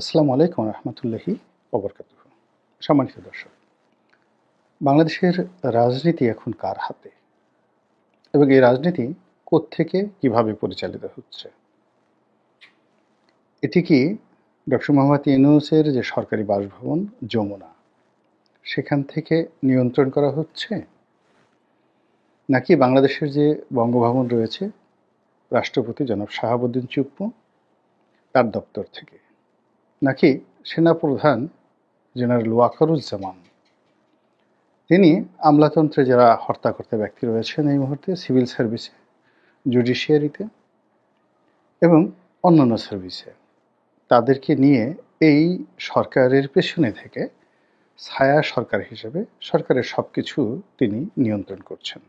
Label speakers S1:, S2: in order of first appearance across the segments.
S1: আসসালামু আলাইকুম রহমতুল্লাহি ওবরকাতুহু। সম্মানিত দর্শক, বাংলাদেশের রাজনীতি এখন কার হাতে এবং এই রাজনীতি কোত্থেকে কিভাবে পরিচালিত হচ্ছে? এটি কি ডক্টর মোহাম্মদ ইউনূসের যে সরকারি বাসভবন যমুনা, সেখান থেকে নিয়ন্ত্রণ করা হচ্ছে, নাকি বাংলাদেশের যে বঙ্গভবন রয়েছে রাষ্ট্রপতি জনাব শাহাবুদ্দিন চুপ্পু তার দপ্তর থেকে, নাকি সেনাপ্রধান জেনারেল ওয়াকারুজ্জামান তিনি আমলাতন্ত্রে যারা হর্তাকর্তা ব্যক্তি রয়েছেন এই মুহূর্তে সিভিল সার্ভিসে, জুডিশিয়ারিতে এবং অন্যান্য সার্ভিসে, তাদেরকে নিয়ে এই সরকারের পেছনে থেকে ছায়া সরকার হিসেবে সরকারের সব কিছু তিনি নিয়ন্ত্রণ করছেন।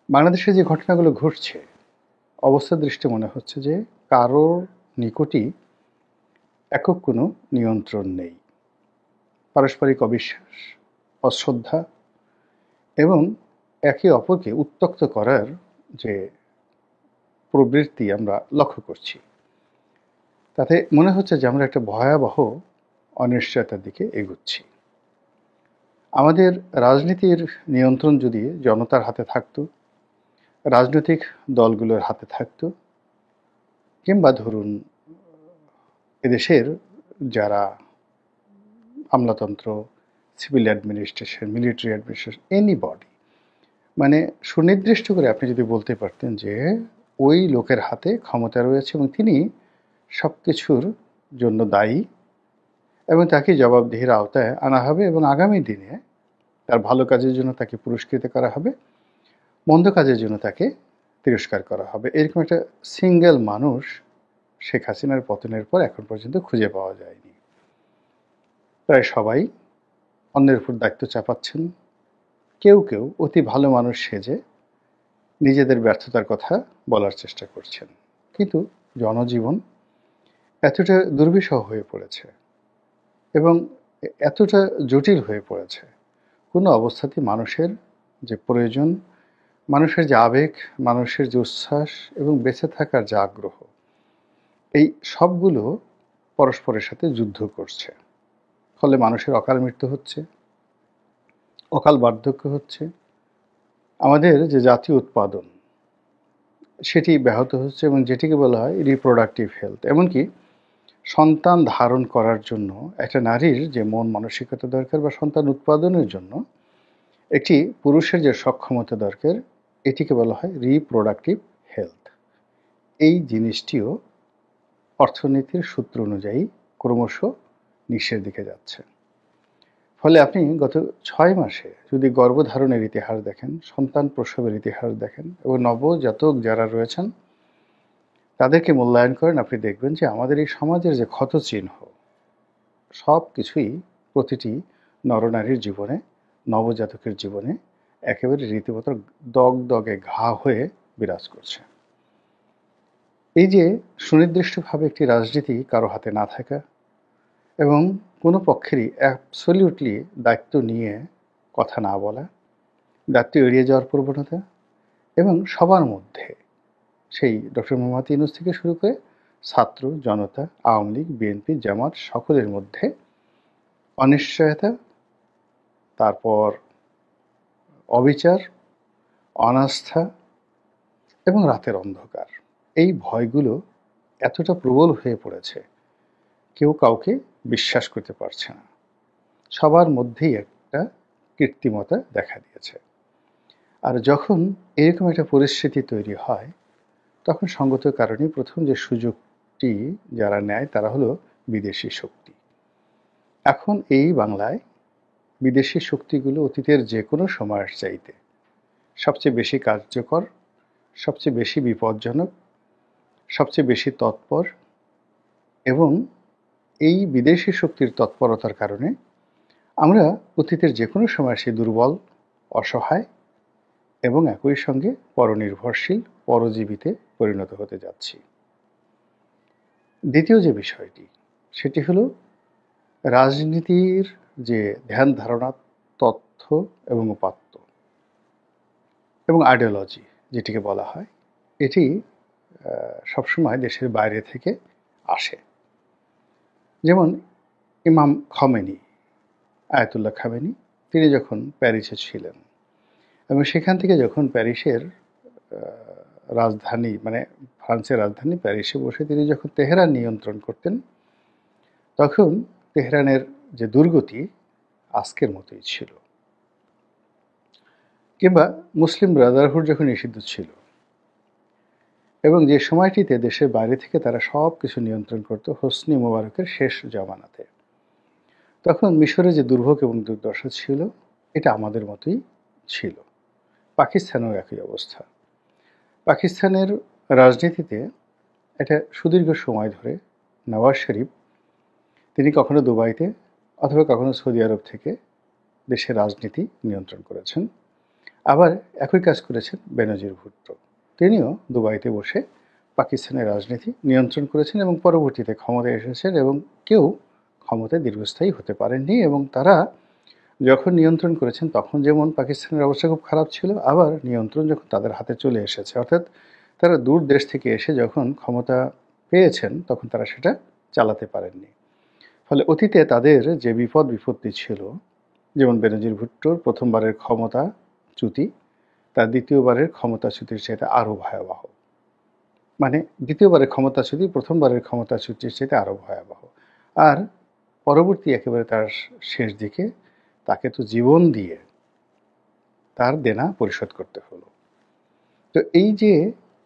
S1: বাংলাদেশে যে ঘটনাগুলো ঘটছে, অবস্থা দৃষ্টি মনে হচ্ছে যে কারোর নিকটই একক কোনো নিয়ন্ত্রণ নেই। পারস্পরিক অবিশ্বাস, অশ্রদ্ধা এবং একে অপরকে উত্ত্যক্ত করার যে প্রবৃত্তি আমরা লক্ষ্য করছি, তাতে মনে হচ্ছে যে আমরা একটা ভয়াবহ অনিশ্চয়তার দিকে এগুচ্ছি। আমাদের রাজনীতির নিয়ন্ত্রণ যদি জনতার হাতে থাকতো, রাজনৈতিক দলগুলোর হাতে থাকতো, কিংবা ধরুন এদেশের যারা আমলাতন্ত্র, civil administration, military administration, anybody, মানে সুনির্দিষ্ট করে আপনি যদি বলতে পারতেন যে ওই লোকের হাতে ক্ষমতা রয়েছে এবং তিনি সব কিছুর জন্য দায়ী এবং তাকে জবাবদিহির আওতায় আনা হবে এবং আগামী দিনে তার ভালো কাজের জন্য তাকে পুরস্কৃত করা হবে, মন্দ কাজের জন্য তাকে তিরস্কার করা হবে, এরকম একটা সিঙ্গেল মানুষ শেখ হাসিনার পতনের পর এখন পর্যন্ত খুঁজে পাওয়া যায়নি। প্রায় সবাই অন্যের উপর দায়িত্ব চাপাচ্ছেন, কেউ কেউ অতি ভালো মানুষ সেজে নিজেদের ব্যর্থতার কথা বলার চেষ্টা করছেন। কিন্তু জনজীবন এতটা দুর্বিষহ হয়ে পড়েছে এবং এতটা জটিল হয়ে পড়েছে, কোনো অবস্থাতেই মানুষের যে প্রয়োজন, মানুষের যে আবেগ, মানুষের যে উচ্ছ্বাস এবং বেঁচে থাকার যে আগ্রহ, এই সবগুলো পরস্পরের সাথে যুদ্ধ করছে। ফলে মানুষের অকাল মৃত্যু হচ্ছে, অকাল বার্ধক্য হচ্ছে, আমাদের যে জাতীয় উৎপাদন সেটি ব্যাহত হচ্ছে এবং যেটিকে বলা হয় রিপ্রোডাক্টিভ হেলথ। এমনকি সন্তান ধারণ করার জন্য একটা নারীর যে মন মানসিকতা দরকার বা সন্তান উৎপাদনের জন্য একটি পুরুষের যে সক্ষমতা দরকার, এটিকে বলা হয় রিপ্রোডাক্টিভ হেলথ। এই জিনিসটিও অর্থনীতির সূত্র অনুযায়ী ক্রমশ নিঃস্বের দিকে যাচ্ছে। ফলে আপনি গত 6 মাসে যদি গর্ভধারণের ইতিহাস দেখেন, সন্তান প্রসবের ইতিহাস দেখেন এবং নবজাতক যারা রয়েছেন তাদেরকে মূল্যায়ন করেন, আপনি দেখবেন যে আমাদের এই সমাজের যে ক্ষতচিহ্ন সব কিছুই প্রতিটি নরনারীর জীবনে, নবজাতকের জীবনে একেবারে রীতিমতো দগদগে ঘা হয়ে বিরাজ করছে। এই যে সুনির্দিষ্টভাবে একটি রাজনীতি কারো হাতে না থাকা এবং কোনো পক্ষেরই অ্যাবসলিউটলি দায়িত্ব নিয়ে কথা না বলা, দায়িত্ব এড়িয়ে যাওয়ার প্রবণতা এবং সবার মধ্যে সেই ডক্টর মোহাম্মদ ইউনূস থেকে শুরু করে ছাত্র জনতা, আওয়ামী লীগ, বিএনপি, জামাত সকলের মধ্যে অনিশ্চয়তা, তারপর অবিচার, অনাস্থা এবং রাতের অন্ধকার, এই ভয়গুলো এতটা প্রবল হয়ে পড়েছে কেউ কাউকে বিশ্বাস করতে পারছে না। সবার মধ্যেই একটা কৃত্রিমতা দেখা দিয়েছে। আর যখন এরকম একটা পরিস্থিতি তৈরি হয়, তখন সঙ্গত কারণে প্রথম যে সুযোগটি যারা নেয় তারা হলো বিদেশি শক্তি। এখন এই বাংলায় বিদেশি শক্তিগুলো অতীতের যে কোনো সময়ের চাইতে সবচেয়ে বেশি কার্যকর, সবচেয়ে বেশি বিপজ্জনক, সবচেয়ে বেশি তৎপর এবং এই বিদেশি শক্তির তৎপরতার কারণে আমরা অতীতের যে কোনো সময় সেই দুর্বল, অসহায় এবং একই সঙ্গে পরনির্ভরশীল, পরজীবীতে পরিণত হতে যাচ্ছি। দ্বিতীয় যে বিষয়টি, সেটি হলো রাজনীতির যে ধ্যান ধারণা, তথ্য এবং উপাত্ত এবং আইডিওলজি যেটিকে বলা হয়, এটি সবসময় দেশের বাইরে থেকে আসে। যেমন ইমাম খমেনি, আয়াতুল্লাহ খামেনি, তিনি যখন প্যারিসে ছিলেন এবং সেখান থেকে যখন প্যারিসের রাজধানী মানে ফ্রান্সের রাজধানী প্যারিসে বসে তিনি যখন তেহরান নিয়ন্ত্রণ করতেন, তখন তেহরানের যে দুর্গতি আজকের মতোই ছিল। কিংবা মুসলিম ব্রাদারহুড যখন নিষিদ্ধ ছিল এবং যে সময়টিতে দেশের বাইরে থেকে তারা সব কিছু নিয়ন্ত্রণ করত হোসনি মোবারকের শেষ জামানাতে, তখন মিশরে যে দুর্ভোগ এবং দুর্দশা ছিল এটা আমাদের মতোই ছিল। পাকিস্তানেও একই অবস্থা। পাকিস্তানের রাজনীতিতে এটা সুদীর্ঘ সময় ধরে নওয়াজ শরীফ তিনি কখনো দুবাইতে অথবা কখনো সৌদি আরব থেকে দেশের রাজনীতি নিয়ন্ত্রণ করেছেন। আবার একই কাজ করেছেন বেনজির ভুট্টো, তিনিও দুবাইতে বসে পাকিস্তানের রাজনীতি নিয়ন্ত্রণ করেছেন এবং পরবর্তীতে ক্ষমতায় এসেছেন এবং কেউ ক্ষমতায় দীর্ঘস্থায়ী হতে পারেননি। এবং তারা যখন নিয়ন্ত্রণ করেছেন তখন যেমন পাকিস্তানের অবস্থা খুব খারাপ ছিল, আবার নিয়ন্ত্রণ যখন তাদের হাতে চলে এসেছে, অর্থাৎ তারা দূর দেশ থেকে এসে যখন ক্ষমতা পেয়েছেন তখন তারা সেটা চালাতে পারেননি। ফলে অতীতে তাদের যে বিপত্তি ছিল, যেমন বেনজির ভুট্টোর প্রথমবারের ক্ষমতা চ্যুতি তার দ্বিতীয়বারের ক্ষমতাচ্যুতির চাইতে আরও ভয়াবহ। মানে দ্বিতীয়বারের ক্ষমতাচ্যুতি প্রথমবারের ক্ষমতাচ্যুতির চাইতে আরও ভয়াবহ। আর পরবর্তী একেবারে তার শেষ দিকে তাকে তো জীবন দিয়ে তার দেনা পরিশোধ করতে হলো। তো এই যে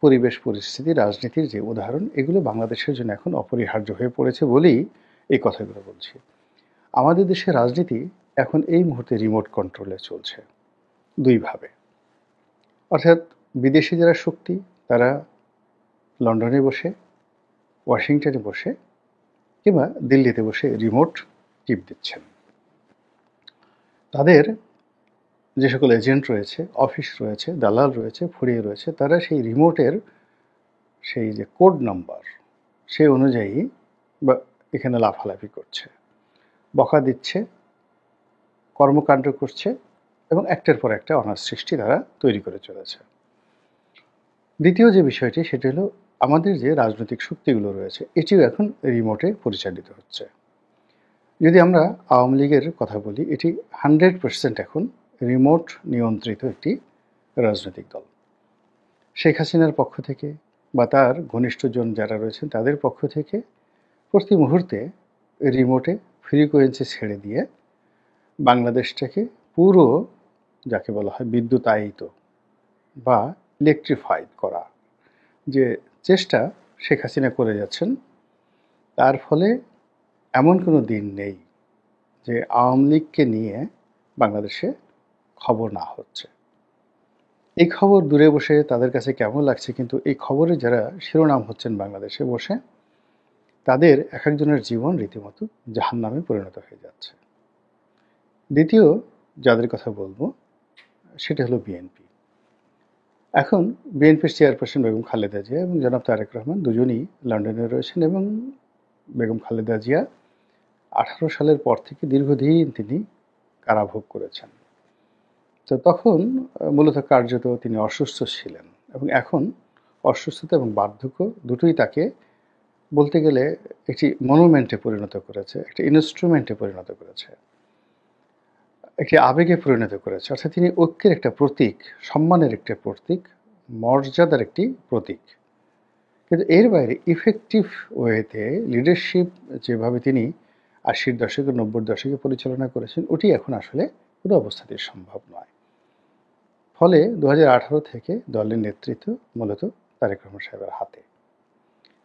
S1: পরিবেশ পরিস্থিতি, রাজনীতির যে উদাহরণ, এগুলো বাংলাদেশের জন্য এখন অপরিহার্য হয়ে পড়েছে বলেই এই কথাগুলো বলছি। আমাদের দেশের রাজনীতি এখন এই মুহূর্তে রিমোট কন্ট্রোলে চলছে দুইভাবে। অর্থাৎ বিদেশি যারা শক্তি তারা লন্ডনে বসে, ওয়াশিংটনে বসে কিংবা দিল্লিতে বসে রিমোট টিপ দিচ্ছেন। তাদের যে সকল এজেন্ট রয়েছে, অফিস রয়েছে, দালাল রয়েছে, ফুরিয়ে রয়েছে, তারা সেই রিমোটের সেই যে কোড নাম্বার সেই অনুযায়ী বা এখানে লাফালাফি করছে, বকা দিচ্ছে, কর্মকাণ্ড করছে এবং একটার পর একটা অনার সৃষ্টি তারা তৈরি করে চলেছে। দ্বিতীয় যে বিষয়টি সেটি হলো আমাদের যে রাজনৈতিক শক্তিগুলো রয়েছে এটিও এখন রিমোটে পরিচালিত হচ্ছে। যদি আমরা আওয়ামী লীগের কথা বলি, এটি 100% এখন রিমোট নিয়ন্ত্রিত একটি রাজনৈতিক দল। শেখ হাসিনার পক্ষ থেকে বা তার ঘনিষ্ঠজন যারা রয়েছেন তাদের পক্ষ থেকে প্রতি মুহূর্তে রিমোটে ফ্রিকোয়েন্সি ছেড়ে দিয়ে বাংলাদেশটাকে পুরো যাকে বলা হয় বিদ্যুতায়িত বা ইলেকট্রিফাইড করা যে চেষ্টা শেখ হাসিনা করে যাচ্ছেন, তার ফলে এমন কোনো দিন নেই যে আওয়ামী লীগকে নিয়ে বাংলাদেশে খবর না হচ্ছে। এই খবর দূরে বসে তাদের কাছে কেমন লাগছে, কিন্তু এই খবরে যারা শিরোনাম হচ্ছেন বাংলাদেশে বসে, তাদের এক একজনের জীবন রীতিমতো জাহান্নামে পরিণত হয়ে যাচ্ছে। দ্বিতীয় যাদের কথা বলবো সেটা হলো বিএনপি। এখন বিএনপির চেয়ারপারসন বেগম খালেদা জিয়া এবং জনাব তারেক রহমান দুজনই লন্ডনে রয়েছেন এবং বেগম খালেদা জিয়া 18 সালের পর থেকে দীর্ঘদিন তিনি কারাভোগ করেছেন। তো তখন মূলত কার্যত তিনি অসুস্থ ছিলেন এবং এখন অসুস্থতা এবং বার্ধক্য দুটোই তাকে বলতে গেলে একটি মনুমেন্টে পরিণত করেছে, একটি ইনস্ট্রুমেন্টে পরিণত করেছে, একটি আবেগে পরিণত করেছে। অর্থাৎ তিনি ঐক্যের একটা প্রতীক, সম্মানের একটা প্রতীক, মর্যাদার একটি প্রতীক। কিন্তু এর বাইরে ইফেক্টিভ ওয়েতে লিডারশিপ যেভাবে তিনি 80-র দশকে 90-র দশকে পরিচালনা করেছেন ওটি এখন আসলে কোনো অবস্থাতেই সম্ভব নয়। ফলে 2018 থেকে দলের নেতৃত্ব মূলত তারেক রহমান সাহেবের হাতে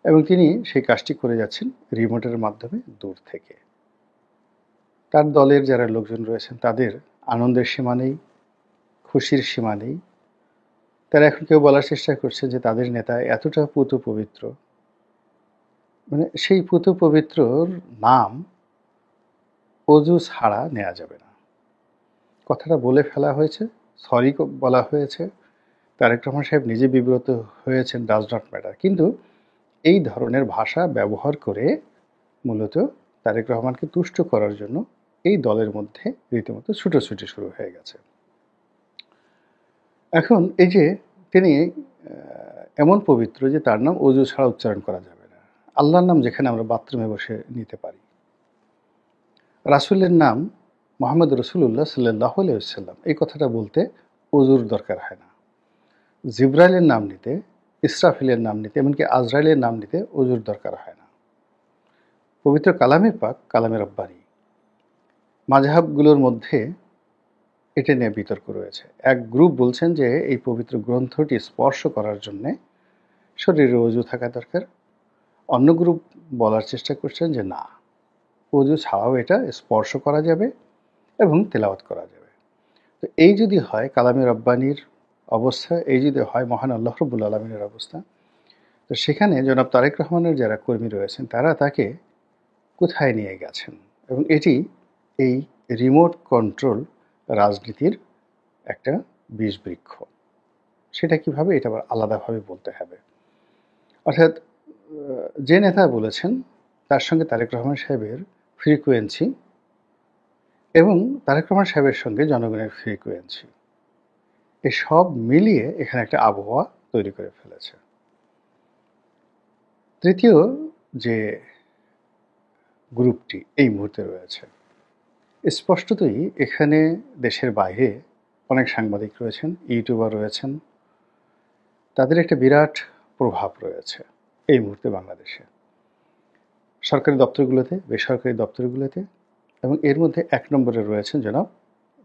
S1: এবং তিনি সেই কাজটি করে যাচ্ছেন রিমোটের মাধ্যমে দূর থেকে। তার দলের যারা লোকজন রয়েছেন তাদের আনন্দের সীমা নেই, খুশির সীমা নেই। তারা এখন কেউ বলার চেষ্টা করছে যে তাদের নেতা এতটা পুত পবিত্র, মানে সেই পুত পবিত্রর নাম অজু ছাড়া নেওয়া যাবে না। কথাটা বলে ফেলা হয়েছে, সরি বলা হয়েছে, তারেক রহমান সাহেব নিজে বিব্রত হয়েছেন, ডাজ নট ম্যাটার। কিন্তু এই ধরনের ভাষা ব্যবহার করে মূলত তারেক রহমানকে তুষ্ট করার জন্য এই দলের মধ্যে রীতিমতো ছুটোছুটি শুরু হয়ে গেছে। এখন এই যে তিনি এমন পবিত্র যে তার নাম অজু ছাড়া উচ্চারণ করা যাবে না। আল্লাহর নাম যেখানে আমরা বাথরুমে বসে নিতে পারি, রাসূলের নাম মুহাম্মদ রাসূলুল্লাহ সাল্লাল্লাহু আলাইহি ওয়াসাল্লাম, এই কথাটা বলতে ওযুর দরকার হয় না। জিবরাইলের নাম নিতে, ইসরাফিলের নাম নিতে, এমনকি আজরাইলের নাম নিতে ওযুর দরকার হয় না। পবিত্র কালামে পাক, কালামে রব্বানী, মাযহাবগুলোর মধ্যে এটা নিয়ে বিতর্ক রয়েছে। এক গ্রুপ বলছেন যে এই পবিত্র গ্রন্থটি স্পর্শ করার জন্যে শরীরে ওযু থাকা দরকার। অন্য গ্রুপ বলার চেষ্টা করছেন যে না, ওযু ছাড়াও এটা স্পর্শ করা যাবে এবং তেলাওয়াত করা যাবে। তো এই যদি হয় কালামে রব্বানীর অবস্থা, এই যদি হয় মহান আল্লাহ রাব্বুল আলামিনের অবস্থা, তো সেখানে জনাব তারেক রহমানের যারা কর্মী রয়েছেন তারা তাকে কোথায় নিয়ে গেছেন, এবং এটি এই রিমোট কন্ট্রোল রাজনীতির একটা বিষবৃক্ষ। সেটা কিভাবে, এটা আবার আলাদাভাবে বলতে হবে। অর্থাৎ যে নেতা বলেছেন তার সঙ্গে তারেক রহমান সাহেবের ফ্রিকোয়েন্সি এবং তারেক রহমান সাহেবের সঙ্গে জনগণের ফ্রিকোয়েন্সি, এই সব মিলিয়ে এখানে একটা আবহাওয়া তৈরি করে ফেলেছে। তৃতীয় যে গ্রুপটি এই মুহূর্তে রয়েছে, স্পষ্টতই এখানে দেশের বাইরে অনেক সাংবাদিক রয়েছেন, ইউটিউবার রয়েছেন, তাদের একটা বিরাট প্রভাব রয়েছে এই মুহূর্তে বাংলাদেশে, সরকারি দপ্তরগুলোতে, বেসরকারি দপ্তরগুলোতে, এবং এর মধ্যে এক নম্বরে রয়েছেন জনাব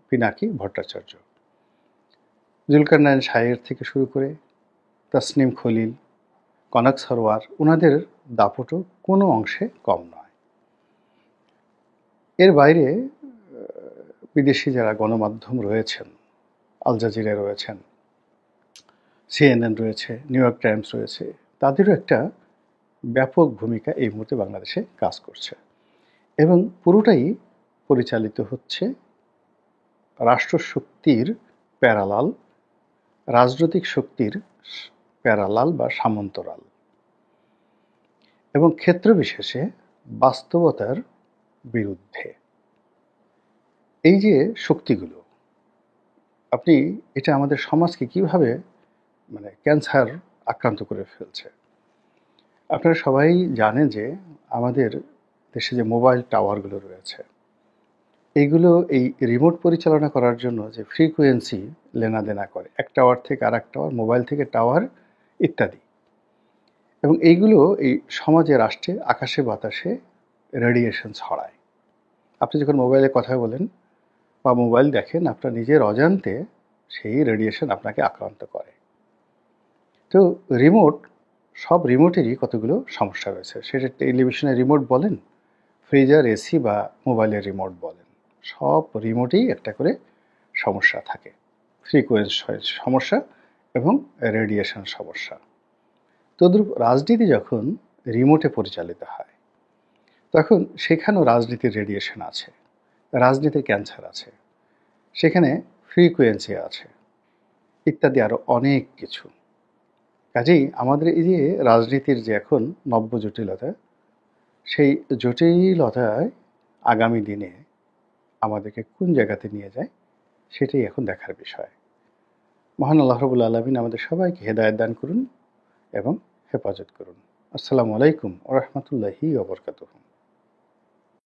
S1: পিনাকি ভট্টাচার্য। জুলকারনাইন শাহের থেকে শুরু করে তাসনিম খলিল, কনক সরোয়ার, ওনাদের দাপটও কোনো অংশে কম নয়। এর বাইরে বিদেশি যারা গণমাধ্যম রয়েছেন, আল জাজিরা রয়েছেন, সিএনএন রয়েছে, নিউ ইয়র্ক টাইমস রয়েছে, তাদেরও একটা ব্যাপক ভূমিকা এই মুহূর্তে বাংলাদেশে কাজ করছে, এবং পুরোটাই পরিচালিত হচ্ছে রাষ্ট্রশক্তির প্যারালাল, রাজনৈতিক শক্তির প্যারালাল বা সামন্তরাল, এবং ক্ষেত্র বিশেষে বাস্তবতার বিরুদ্ধে। এই যে শক্তিগুলো, আপনি এটা আমাদের সমাজকে কিভাবে ক্যান্সার আক্রান্ত করে ফেলছে। আপনারা সবাই জানেন যে আমাদের দেশে যে মোবাইল টাওয়ারগুলো রয়েছে, এইগুলো এই রিমোট পরিচালনা করার জন্য যে ফ্রিকোয়েন্সি লেনাদেনা করে এক টাওয়ার থেকে আর এক টাওয়ার, মোবাইল থেকে টাওয়ার ইত্যাদি, এবং এইগুলো এই সমাজে, রাষ্ট্রে, আকাশে বাতাসে রেডিয়েশন ছড়ায়। আপনি যখন মোবাইলে কথা বলেন বা মোবাইল দেখেন, আপনার নিজের অজান্তে সেই রেডিয়েশন আপনাকে আক্রান্ত করে। তো রিমোট, সব রিমোটেরই কতগুলো সমস্যা রয়েছে, সেটা টেলিভিশনের রিমোট বলেন, ফ্রিজার, এসি বা মোবাইলের রিমোট বলেন, সব রিমোটেই একটা করে সমস্যা থাকে। ফ্রিকোয়েন্সি সমস্যা এবং রেডিয়েশন সমস্যা। তদ্রূপ রাজনীতি যখন রিমোটে পরিচালিত হয়, তখন সেখানেও রাজনীতির রেডিয়েশন আছে, রাজনীতির ক্যান্সার আছে, সেখানে ফ্রিকোয়েন্সি আছে, ইত্যাদি আরও অনেক কিছু। কাজেই আমাদের এই যে রাজনীতির যে এখন নব্য জটিলতা, সেই জটিলতায় আগামী দিনে আমাদেরকে কোন জায়গাতে নিয়ে যায় সেটাই এখন দেখার বিষয়। মহান আল্লাহ রাব্বুল আলামিন আমাদের সবাইকে হেদায়েত দান করুন এবং হেফাজত করুন। আসসালামু আলাইকুম ওয়া রাহমাতুল্লাহি ওয়া বারাকাতুহু।